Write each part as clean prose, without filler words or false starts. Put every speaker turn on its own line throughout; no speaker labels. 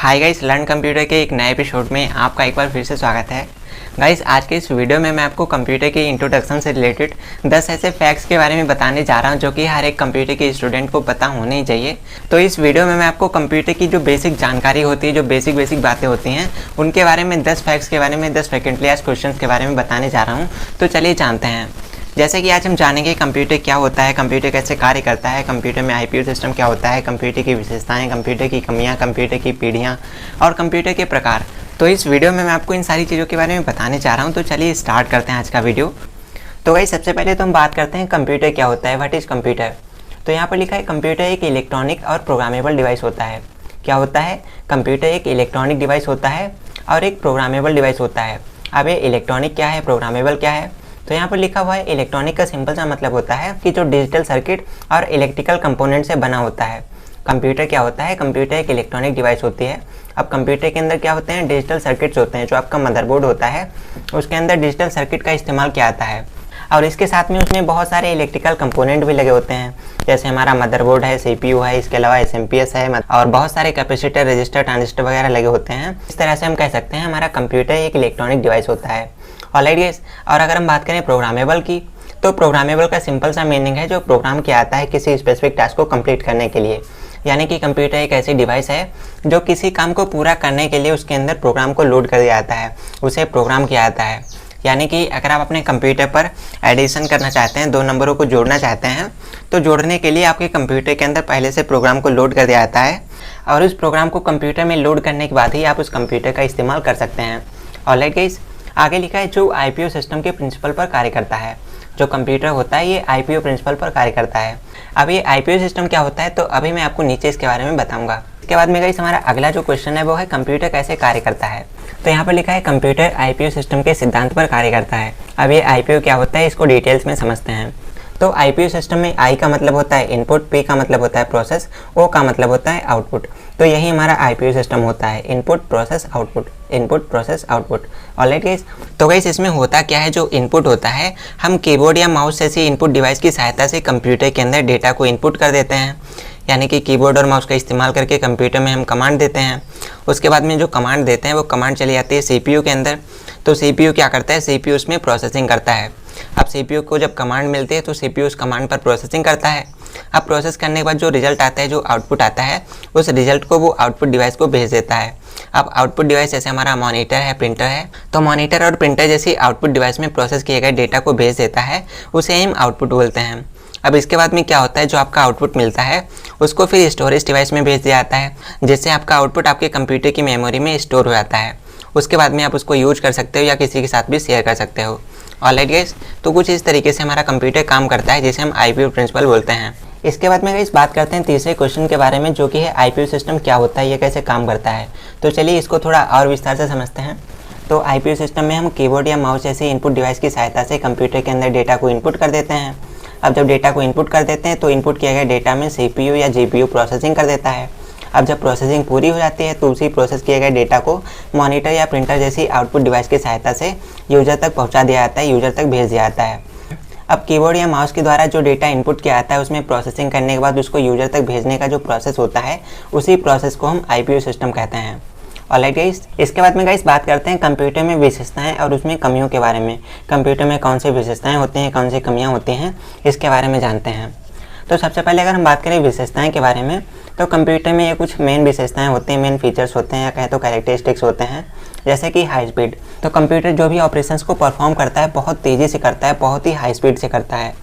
Hi guys, learn computer के एक नए एपिसोड में आपका एक बार फिर से स्वागत है। गाइस, आज के इस वीडियो में मैं आपको कंप्यूटर के इंट्रोडक्शन से रिलेटेड 10 ऐसे फैक्ट्स के बारे में बताने जा रहा हूं जो कि हर एक कंप्यूटर के स्टूडेंट को पता होने ही चाहिए। तो इस वीडियो में मैं आपको कंप्यूटर की जो बेसिक जानकारी होती है, जो बेसिक बातें होती हैं, उनके बारे में 10 फैक्ट्स के बारे में 10 फ्रिक्वेंटली आस्क्ड क्वेश्चंस के बारे में बताने जा रहा हूँ। तो चलिए जानते हैं। जैसे कि आज हम जानेंगे कंप्यूटर क्या होता है, कंप्यूटर कैसे कार्य करता है, कंप्यूटर में आईपीयू सिस्टम क्या होता है, कंप्यूटर की विशेषताएं, कंप्यूटर की कमियां, कंप्यूटर की पीढ़ियां और कंप्यूटर के प्रकार। तो इस वीडियो में मैं आपको इन सारी चीज़ों के बारे में बताने जा रहा हूं। तो चलिए स्टार्ट करते हैं आज का वीडियो। तो भाई सबसे पहले तो हम बात करते हैं कंप्यूटर क्या होता है, व्हाट इज़ कंप्यूटर। तो यहाँ पर लिखा है कंप्यूटर एक इलेक्ट्रॉनिक और प्रोग्रामेबल डिवाइस होता है। क्या होता है? कंप्यूटर एक इलेक्ट्रॉनिक डिवाइस होता है और एक प्रोग्रामेबल डिवाइस होता है। अब ये इलेक्ट्रॉनिक क्या है, प्रोग्रामेबल क्या है? तो यहाँ पर लिखा हुआ है इलेक्ट्रॉनिक का सिंपल सा मतलब होता है कि जो डिजिटल सर्किट और इलेक्ट्रिकल कंपोनेंट से बना होता है। कंप्यूटर क्या होता है? कंप्यूटर एक इलेक्ट्रॉनिक डिवाइस होती है। अब कंप्यूटर के अंदर क्या होते हैं? डिजिटल सर्किट्स होते हैं। जो आपका मदरबोर्ड होता है उसके अंदर डिजिटल सर्किट का इस्तेमाल किया जाता है और इसके साथ में उसमें बहुत सारे इलेक्ट्रिकल कंपोनेंट भी लगे होते हैं। जैसे हमारा मदरबोर्ड है, सीपीयू है, इसके अलावा एसएमपीएस है और बहुत सारे कैपेसिटर, रजिस्टर, ट्रांजिस्टर वगैरह लगे होते हैं। इस तरह से हम कह सकते हैं हमारा कंप्यूटर एक इलेक्ट्रॉनिक डिवाइस होता है। ऑलराइट गाइस, और अगर हम बात करें प्रोग्रामेबल की, तो प्रोग्रामेबल का सिंपल सा मीनिंग है जो प्रोग्राम किया जाता है किसी स्पेसिफिक टास्क को कंप्लीट करने के लिए। यानी कि कंप्यूटर एक ऐसी डिवाइस है जो किसी काम को पूरा करने के लिए उसके अंदर प्रोग्राम को लोड कर दिया जाता है, उसे प्रोग्राम किया जाता है। यानी कि अगर आप अपने कंप्यूटर पर एडिशन करना चाहते हैं, दो नंबरों को जोड़ना चाहते हैं, तो जोड़ने के लिए आपके कंप्यूटर के अंदर पहले से प्रोग्राम को लोड कर दिया जाता है और उस प्रोग्राम को कंप्यूटर में लोड करने के बाद ही आप उस कंप्यूटर का इस्तेमाल कर सकते हैं। ऑलराइट गाइस, आगे लिखा है जो आईपीयू सिस्टम के प्रिंसिपल पर कार्य करता है। जो कंप्यूटर होता है ये आईपीयू प्रिंसिपल पर कार्य करता है। अब ये आईपीयू सिस्टम क्या होता है तो अभी मैं आपको नीचे इसके बारे में बताऊंगा। इसके बाद में गाइस हमारा अगला जो क्वेश्चन है वो है कंप्यूटर कैसे कार्य करता है। तो यहाँ पर लिखा है कंप्यूटर आईपीयू सिस्टम के सिद्धांत पर कार्य करता है। अब ये आईपीयू क्या होता है इसको डिटेल्स में समझते हैं। तो आईपीयू सिस्टम में आई का मतलब होता है इनपुट, पी का मतलब होता है प्रोसेस, ओ का मतलब होता है आउटपुट। तो यही हमारा आईपीयू सिस्टम होता है, input process output, input process output. Alright guys, तो गाइस इसमें होता क्या है, जो इनपुट होता है हम कीबोर्ड या माउस जैसी इनपुट डिवाइस की सहायता से कंप्यूटर के अंदर डेटा को इनपुट कर देते हैं। यानी कि कीबोर्ड और माउस का इस्तेमाल करके कंप्यूटर में हम कमांड देते हैं। उसके बाद में जो कमांड देते हैं वो कमांड चली जाती है सीपीयू के अंदर। तो सीपीयू क्या करता है, सीपीयू उसमें प्रोसेसिंग करता है। अब सीपीयू को जब कमांड मिलती है तो सीपीयू उस कमांड पर प्रोसेसिंग करता है। अब प्रोसेस करने के बाद जो रिजल्ट आता है, जो आउटपुट आता है, उस रिजल्ट को वो आउटपुट डिवाइस को भेज देता है। अब आउटपुट डिवाइस जैसे हमारा मॉनिटर है, प्रिंटर है, तो मॉनिटर और प्रिंटर जैसी आउटपुट डिवाइस में प्रोसेस किए गए डेटा को भेज देता है, उसे हम आउटपुट बोलते हैं। अब इसके बाद में क्या होता है, जो आपका आउटपुट मिलता है उसको फिर स्टोरेज डिवाइस में भेज दिया जाता है, जिससे आपका आउटपुट आपके कंप्यूटर की मेमोरी में स्टोर हो जाता है। उसके बाद में आप उसको यूज कर सकते हो या किसी के साथ भी शेयर कर सकते हो। ऑलराइट गाइस, तो कुछ इस तरीके से हमारा कंप्यूटर काम करता है जिसे हम आईपीयू प्रिंसिपल बोलते हैं। इसके बाद में गाइस बात करते हैं तीसरे क्वेश्चन के बारे में, जो कि है आईपीयू सिस्टम क्या होता है, ये कैसे काम करता है। तो चलिए इसको थोड़ा और विस्तार से समझते हैं। तो आईपीयू सिस्टम में हम कीबोर्ड या माउस जैसे इनपुट डिवाइस की सहायता से कंप्यूटर के अंदर डेटा को इनपुट कर देते हैं। अब जब डेटा को इनपुट कर देते हैं तो इनपुट किए गए डेटा में सीपीयू या जीपीयू प्रोसेसिंग कर देता है। अब जब प्रोसेसिंग पूरी हो जाती है तो उसी प्रोसेस किए गए डेटा को मॉनिटर या प्रिंटर जैसी आउटपुट डिवाइस की सहायता से यूजर तक पहुंचा दिया जाता है, यूजर तक भेज दिया जाता है। अब कीबोर्ड या माउस के द्वारा जो डेटा इनपुट किया जाता है उसमें प्रोसेसिंग करने के बाद उसको यूजर तक भेजने का जो प्रोसेस होता है, उसी प्रोसेस को हम आईपीयू सिस्टम कहते हैं। ऑलराइट गाइस, इसके बाद में गाइस बात करते हैं कंप्यूटर में विशेषताएं और उसमें कमियों के बारे में। कंप्यूटर में कौन सी विशेषताएं होती हैं, कौन सी कमियां होती हैं, इसके बारे में जानते हैं। तो सबसे पहले अगर हम बात करें विशेषताएं के बारे में, तो कंप्यूटर में ये कुछ मेन विशेषताएं होती हैं, मेन फीचर्स होते हैं या कहें तो कैरेक्टरिस्टिक्स होते हैं। जैसे कि हाई स्पीड, तो कंप्यूटर जो भी ऑपरेशंस को परफॉर्म करता है बहुत तेज़ी से करता है, बहुत ही हाई स्पीड से करता है।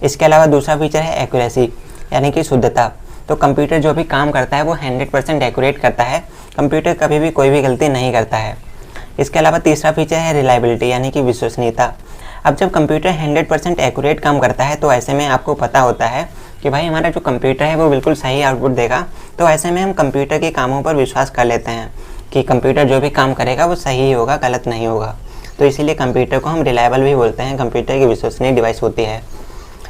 इसके अलावा दूसरा फीचर है एक्यूरेसी, यानी कि शुद्धता। तो कंप्यूटर जो भी काम करता है वो 100% एक्यूरेट करता है, कंप्यूटर कभी भी कोई भी गलती नहीं करता है। इसके अलावा तीसरा फीचर है रिलायबिलिटी, यानी कि विश्वसनीयता। अब जब कंप्यूटर 100% एक्यूरेट काम करता है तो ऐसे में आपको पता होता है कि भाई हमारा जो कंप्यूटर है वो बिल्कुल सही आउटपुट देगा। तो ऐसे में हम कंप्यूटर के कामों पर विश्वास कर लेते हैं कि कंप्यूटर जो भी काम करेगा वो सही ही होगा, गलत नहीं होगा। तो इसीलिए कंप्यूटर को हम रिलायबल भी बोलते हैं, कंप्यूटर की विश्वसनीय डिवाइस होती है।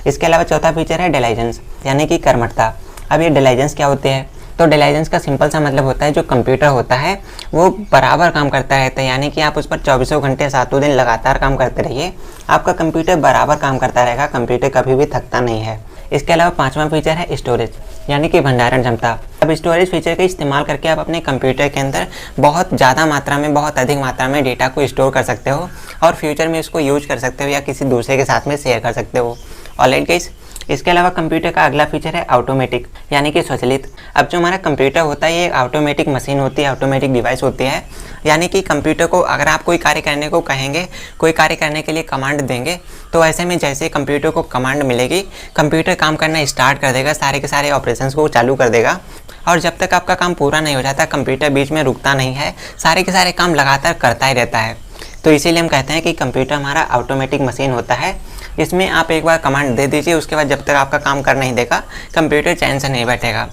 इसके अलावा चौथा फीचर है डिलीजेंस, यानी कि कर्मठता। अब ये डिलीजेंस क्या होती है, तो डिलीजेंस का सिंपल सा मतलब होता है जो कंप्यूटर होता है वो बराबर काम करता रहता है। यानी कि आप उस पर 24 घंटे 7 दिन लगातार काम करते रहिए, आपका कंप्यूटर बराबर काम करता रहेगा, कंप्यूटर कभी भी थकता नहीं है। इसके अलावा पांचवा फीचर है स्टोरेज, यानी कि भंडारण क्षमता। अब स्टोरेज फीचर का इस्तेमाल करके आप अपने कंप्यूटर के अंदर बहुत ज़्यादा मात्रा में, बहुत अधिक मात्रा में डेटा को स्टोर कर सकते हो और फ्यूचर में इसको यूज कर सकते हो या किसी दूसरे के साथ में शेयर कर सकते हो। ऑलराइट गाइस, इसके अलावा कंप्यूटर का अगला फीचर है ऑटोमेटिक, यानी कि स्वचालित। अब जो हमारा कंप्यूटर होता है ये एक ऑटोमेटिक मशीन होती है, ऑटोमेटिक डिवाइस होती है। यानी कि कंप्यूटर को अगर आप कोई कार्य करने को कहेंगे, कोई कार्य करने के लिए कमांड देंगे, तो ऐसे में जैसे कंप्यूटर को कमांड मिलेगी, कंप्यूटर काम करना स्टार्ट कर देगा, सारे के सारे ऑपरेशंस को चालू कर देगा। और जब तक आपका काम पूरा नहीं हो जाता, कंप्यूटर बीच में रुकता नहीं है, सारे के सारे काम लगातार करता ही रहता है। तो इसीलिए हम कहते हैं कि कंप्यूटर हमारा ऑटोमेटिक मशीन होता है। इसमें आप एक बार कमांड दे दीजिए, उसके बाद जब तक आपका काम कर नहीं देगा, कंप्यूटर चैन से नहीं बैठेगा।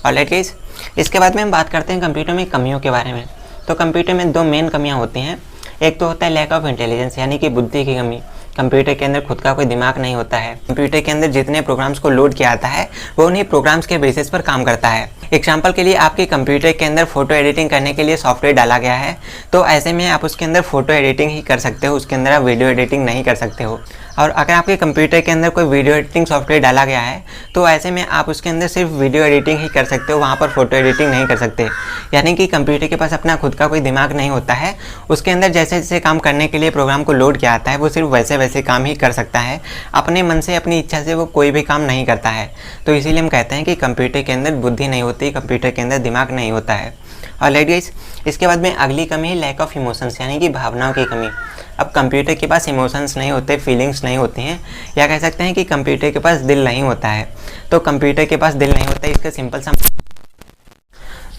ऑलराइट गाइस, इसके बाद में हम बात करते हैं कंप्यूटर में कमियों के बारे में। तो कंप्यूटर में दो मेन कमियां होती हैं। एक तो होता है लैक ऑफ इंटेलिजेंस, यानी कि बुद्धि की कमी। कंप्यूटर के अंदर खुद का कोई दिमाग नहीं होता है। कंप्यूटर के अंदर जितने प्रोग्राम्स को लोड किया जाता है वो उन्हीं प्रोग्राम्स के बेसिस पर काम करता है। एग्जाम्पल के लिए आपके कंप्यूटर के अंदर फोटो एडिटिंग करने के लिए सॉफ्टवेयर डाला गया है, तो ऐसे में आप उसके अंदर फोटो एडिटिंग ही कर सकते हो, उसके अंदर आप वीडियो एडिटिंग नहीं कर सकते हो। और अगर आपके कंप्यूटर के अंदर कोई वीडियो एडिटिंग सॉफ्टवेयर डाला गया है तो ऐसे में आप उसके अंदर सिर्फ वीडियो एडिटिंग ही कर सकते हो, वहाँ पर फोटो एडिटिंग नहीं कर सकते। यानी कि कंप्यूटर के पास अपना खुद का कोई दिमाग नहीं होता है, उसके अंदर जैसे जैसे काम करने के लिए प्रोग्राम को लोड किया जाता है वो सिर्फ वैसे वैसे काम ही कर सकता है। अपने मन से, अपनी इच्छा से वो कोई भी काम नहीं करता है। तो इसीलिए हम कहते हैं कि कंप्यूटर के अंदर बुद्धि नहीं होती, कंप्यूटर के अंदर दिमाग नहीं होता है। ऑलराइट गाइस, इसके बाद में अगली कमी है लैक ऑफ इमोशंस, यानी कि भावनाओं की कमी। अब कंप्यूटर के पास इमोशंस नहीं होते, फीलिंग्स नहीं होती हैं, या कह सकते हैं कि कंप्यूटर के पास दिल नहीं होता है। तो कंप्यूटर के पास दिल नहीं होता है, इसका सिंपल सा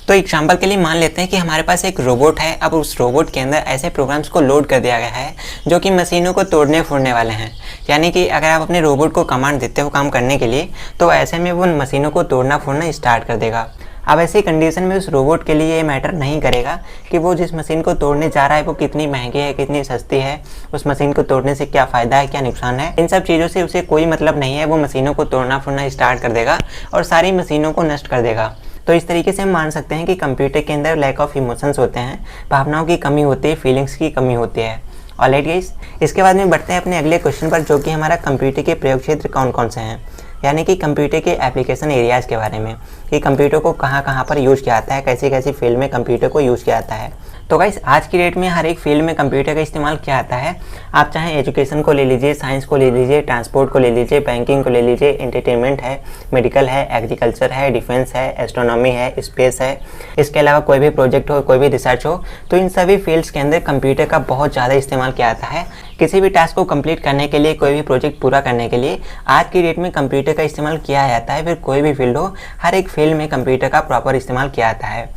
तो एग्जाम्पल के लिए मान लेते हैं कि हमारे पास एक रोबोट है। अब उस रोबोट के अंदर ऐसे प्रोग्राम्स को लोड कर दिया गया है जो कि मशीनों को तोड़ने फोड़ने वाले हैं। यानी कि अगर आप अपने रोबोट को कमांड देते हो काम करने के लिए, तो ऐसे में वो मशीनों को तोड़ना फोड़ना स्टार्ट कर देगा। अब ऐसी कंडीशन में उस रोबोट के लिए ये मैटर नहीं करेगा कि वो जिस मशीन को तोड़ने जा रहा है वो कितनी महंगी है, कितनी सस्ती है, उस मशीन को तोड़ने से क्या फ़ायदा है, क्या नुकसान है। इन सब चीज़ों से उसे कोई मतलब नहीं है। वो मशीनों को तोड़ना फोड़ना स्टार्ट कर देगा और सारी मशीनों को नष्ट कर देगा। तो इस तरीके से हम मान सकते हैं कि कंप्यूटर के अंदर लैक ऑफ इमोशंस होते हैं, भावनाओं की कमी होती है, फीलिंग्स की कमी होती है। ऑलराइट गाइस, इसके बाद में बढ़ते हैं अपने अगले क्वेश्चन पर, जो कि हमारा कंप्यूटर के प्रयोग क्षेत्र कौन कौन से हैं, यानी कि कंप्यूटर के एप्लीकेशन एरियाज़ के बारे में, कि कंप्यूटर को कहाँ कहाँ पर यूज़ किया जाता है, कैसी कैसी फील्ड में कंप्यूटर को यूज़ किया जाता है। तो गाइस, आज की डेट में हर एक फील्ड में कंप्यूटर का इस्तेमाल किया जाता है। आप चाहे एजुकेशन को ले लीजिए, साइंस को ले लीजिए, ट्रांसपोर्ट को ले लीजिए, बैंकिंग को ले लीजिए, एंटरटेनमेंट है, मेडिकल है, एग्रीकल्चर है, डिफेंस है, एस्ट्रोनॉमी है, स्पेस है, इसके अलावा कोई भी प्रोजेक्ट हो, कोई भी रिसर्च हो, तो इन सभी फील्ड्स के अंदर कंप्यूटर का बहुत ज़्यादा इस्तेमाल किया जाता है। किसी भी टास्क को कंप्लीट करने के लिए, कोई भी प्रोजेक्ट पूरा करने के लिए आज की डेट में कंप्यूटर का इस्तेमाल किया जाता है। फिर कोई भी फील्ड हो, हर एक फील्ड में कंप्यूटर का प्रॉपर इस्तेमाल किया जाता है।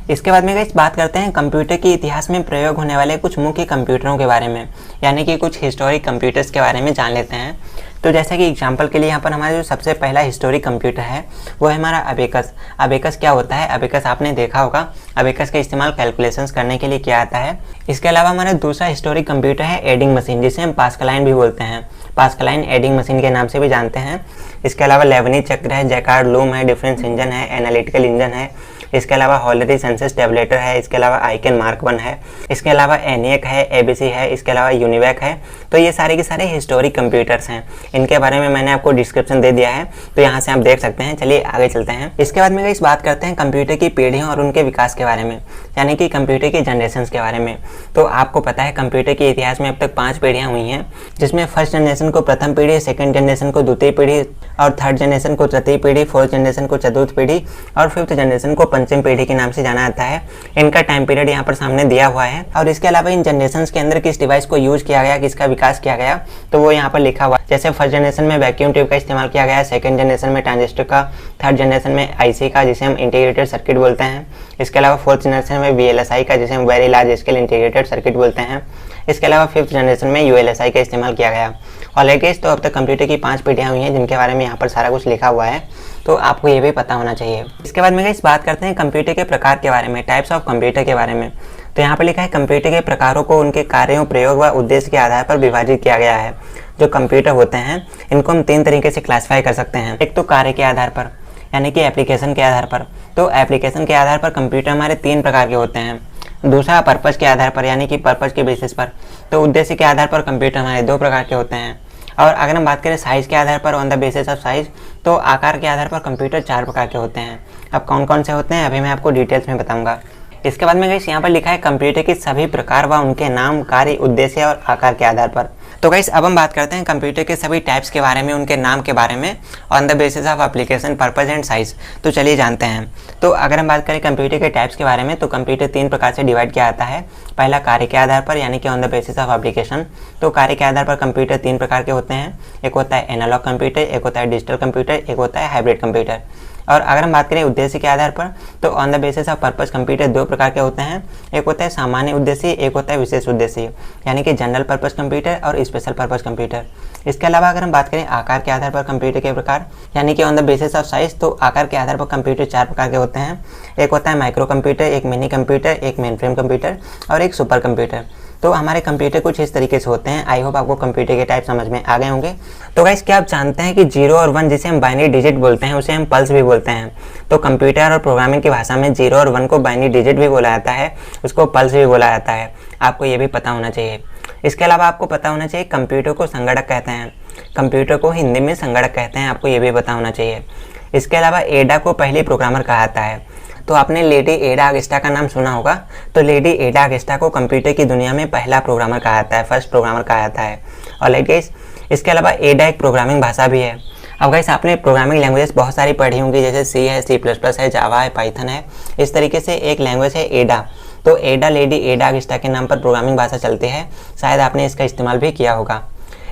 इसके बाद में गाइस बात करते हैं कंप्यूटर के इतिहास में प्रयोग होने वाले कुछ मुख्य कंप्यूटरों के बारे में, यानी कि कुछ हिस्टोरिक कंप्यूटर्स के बारे में जान लेते हैं। तो जैसे कि एग्जांपल के लिए यहाँ पर हमारा जो सबसे पहला हिस्टोरिक कंप्यूटर है वो है हमारा अबेकस। अबेकस क्या होता है? अबेकस आपने देखा होगा, अबेकस का इस्तेमाल कैलकुलेशंस करने के लिए किया जाता है। इसके अलावा हमारा दूसरा हिस्टोरिक कंप्यूटर है एडिंग मशीन, जिसे हम पास्कलाइन भी बोलते हैं, पास्कलाइन एडिंग मशीन के नाम से भी जानते हैं। इसके अलावा लेबनी चक्र है, जैकार्ड लूम है, डिफरेंस इंजन है, एनालिटिकल इंजन है, इसके अलावा हॉलरी सेंसस टेबलेटर है, इसके अलावा आइकन मार्क 1 है, इसके अलावा एनियक है, एबीसी है, इसके अलावा यूनिवैक है। तो ये सारे के सारे हिस्टोरिक कंप्यूटर्स हैं। इनके बारे में मैंने आपको डिस्क्रिप्शन दे दिया है, तो यहाँ से आप देख सकते हैं। चलिए आगे चलते हैं। इसके बाद में इस बात करते हैं कंप्यूटर की पीढ़ियों और उनके विकास के बारे में, यानी कि कंप्यूटर की जनरेशन के बारे में। तो आपको पता है कंप्यूटर के इतिहास में अब तक 5 पीढ़ियाँ हुई हैं, जिसमें फर्स्ट जनरेशन को प्रथम पीढ़ी, सेकंड जनरेशन को द्वितीय पीढ़ी, और थर्ड जनरेशन को तृतीय पीढ़ी, फोर्थ जनरेशन को चतुर्थ पीढ़ी, और फिफ्थ जनरेशन को पंचम पीढ़ी के नाम से जाना जाता है। इनका टाइम पीरियड यहाँ पर सामने दिया हुआ है, और इसके अलावा इन जनरेशन के अंदर किस डिवाइस को यूज किया गया, किसका विकास किया गया, तो वो यहाँ पर लिखा हुआ है। जैसे फर्स्ट जनरेशन में वैक्यूम ट्यूब का इस्तेमाल किया गया, सेकंड जनरेशन में ट्रांजिस्टर का, थर्ड जनरेशन में आईसी का, जिसे हम इंटीग्रेटेड सर्किट बोलते हैं। इसके अलावा फोर्थ जनरेशन में वीएलएसआई का, जिसे हम very large scale integrated circuit बोलते हैं। इसके अलावा फिफ्थ जनरेशन में यूएलएसआई का इस्तेमाल किया गया। ऑलरेडी तो अब तक कंप्यूटर की 5 पीढ़ियाँ हुई हैं, जिनके बारे में यहाँ पर सारा कुछ लिखा हुआ है, तो आपको ये भी पता होना चाहिए। इसके बाद में इस बात करते हैं कंप्यूटर के प्रकार के बारे में, टाइप्स ऑफ कंप्यूटर के बारे में। तो यहाँ पर लिखा है कंप्यूटर के प्रकारों को उनके कार्यों, प्रयोग व उद्देश्य के आधार पर विभाजित किया गया है। जो कंप्यूटर होते हैं इनको हम 3 तरीके से क्लासीफाई कर सकते हैं। एक तो कार्य के आधार पर, यानी कि एप्लीकेशन के आधार पर। तो एप्लीकेशन के आधार पर कंप्यूटर हमारे 3 प्रकार के होते हैं। दूसरा पर्पज़ के आधार पर, यानी कि पर्पज़ के बेसिस पर। तो उद्देश्य के आधार पर कंप्यूटर हमारे 2 प्रकार के होते हैं। और अगर हम बात करें साइज़ के आधार पर, on the basis of size, तो आकार के आधार पर कंप्यूटर 4 प्रकार के होते हैं। अब कौन कौन से होते हैं अभी मैं आपको डिटेल्स में बताऊंगा। इसके बाद में गाइस यहाँ पर लिखा है कंप्यूटर के सभी प्रकार व उनके नाम, कार्य, उद्देश्य और आकार के आधार पर। तो गाइस अब हम बात करते हैं कंप्यूटर के सभी टाइप्स के बारे में, उनके नाम के बारे में, on the basis of application, purpose and size. तो चलिए जानते हैं। तो अगर हम बात करें कंप्यूटर के टाइप्स के बारे में, तो कंप्यूटर 3 प्रकार से डिवाइड किया जाता है। पहला कार्य के आधार पर, यानी कि on the basis of application. तो कार्य के आधार पर कंप्यूटर 3 प्रकार के होते हैं। एक होता है एनालॉग कंप्यूटर, एक होता है डिजिटल कंप्यूटर, एक होता है हाइब्रिड कंप्यूटर। और अगर हम बात करें उद्देश्य के आधार पर, तो on the basis of purpose computer 2 प्रकार के होते हैं। एक होता है सामान्य उद्देश्य, एक होता है विशेष उद्देश्य, यानी कि जनरल पर्पस कंप्यूटर और स्पेशल पर्पस कंप्यूटर। इसके अलावा अगर हम बात करें आकार के आधार पर कंप्यूटर के प्रकार, यानी कि on the basis of size, तो आकार के आधार पर कंप्यूटर 4 प्रकार के होते हैं। एक होता है माइक्रो कंप्यूटर, एक मिनी कंप्यूटर, एक मेन फ्रेम कंप्यूटर और एक सुपर कंप्यूटर। तो हमारे कंप्यूटर कुछ इस तरीके से होते हैं। आई होप आपको कंप्यूटर के टाइप समझ में आ गए होंगे। तो गाइस क्या आप जानते हैं कि 0 और 1 जिसे हम बाइनरी डिजिट बोलते हैं, उसे हम पल्स भी बोलते हैं। तो कंप्यूटर और प्रोग्रामिंग की भाषा में 0 और 1 को बाइनरी डिजिट भी बोला जाता है, उसको पल्स भी बोला जाता है। आपको ये भी पता होना चाहिए। इसके अलावा आपको पता होना चाहिए कंप्यूटर को संगणक कहते हैं, कंप्यूटर को हिंदी में संगणक कहते हैं, आपको ये भी पता होना चाहिए। इसके अलावा एडा को पहली प्रोग्रामर कहा जाता है। तो आपने लेडी एडा अगस्टा का नाम सुना होगा। तो लेडी एडा अगस्टा को कंप्यूटर की दुनिया में पहला प्रोग्रामर कहा जाता है, फर्स्ट प्रोग्रामर कहा जाता है। और गाइस इसके अलावा एडा एक प्रोग्रामिंग भाषा भी है। अब गाइस आपने प्रोग्रामिंग लैंग्वेजेस बहुत सारी पढ़ी होंगी, जैसे सी है, C++ है, जावा है, पाइथन है। इस तरीके से एक लैंग्वेज है एडा। तो एडा लेडी एडा अगस्टा के नाम पर प्रोग्रामिंग भाषा चलती है, शायद आपने इसका इस्तेमाल भी किया होगा।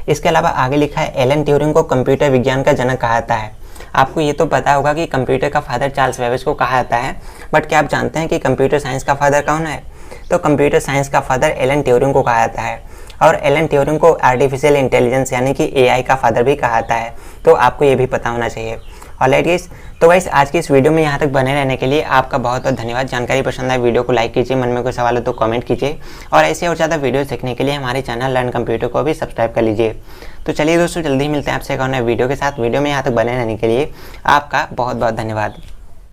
इसके अलावा आगे लिखा है एलन ट्यूरिंग को कंप्यूटर विज्ञान का जनक कहा जाता है। आपको ये तो पता होगा कि कंप्यूटर का फादर चार्ल्स बेबेज को कहा जाता है, बट क्या आप जानते हैं कि कंप्यूटर साइंस का फादर कौन है? तो कंप्यूटर साइंस का फादर एलन ट्यूरिंग को कहा जाता है। और एलन ट्यूरिंग को आर्टिफिशियल इंटेलिजेंस यानी कि AI का फादर भी कहा जाता है। तो आपको ये भी पता होना चाहिए। ऑलराइट गाइस, तो गाइस आज की इस वीडियो में यहाँ तक बने रहने के लिए आपका बहुत बहुत धन्यवाद। जानकारी पसंद आए वीडियो को लाइक कीजिए, मन में कोई सवाल हो तो कमेंट कीजिए, और ऐसे और ज़्यादा वीडियोस देखने के लिए हमारे चैनल लर्न कंप्यूटर को भी सब्सक्राइब कर लीजिए। तो चलिए दोस्तों, जल्दी ही मिलते हैं आपसे एक और नए वीडियो के साथ। वीडियो में यहाँ तक बने रहने के लिए आपका बहुत बहुत धन्यवाद।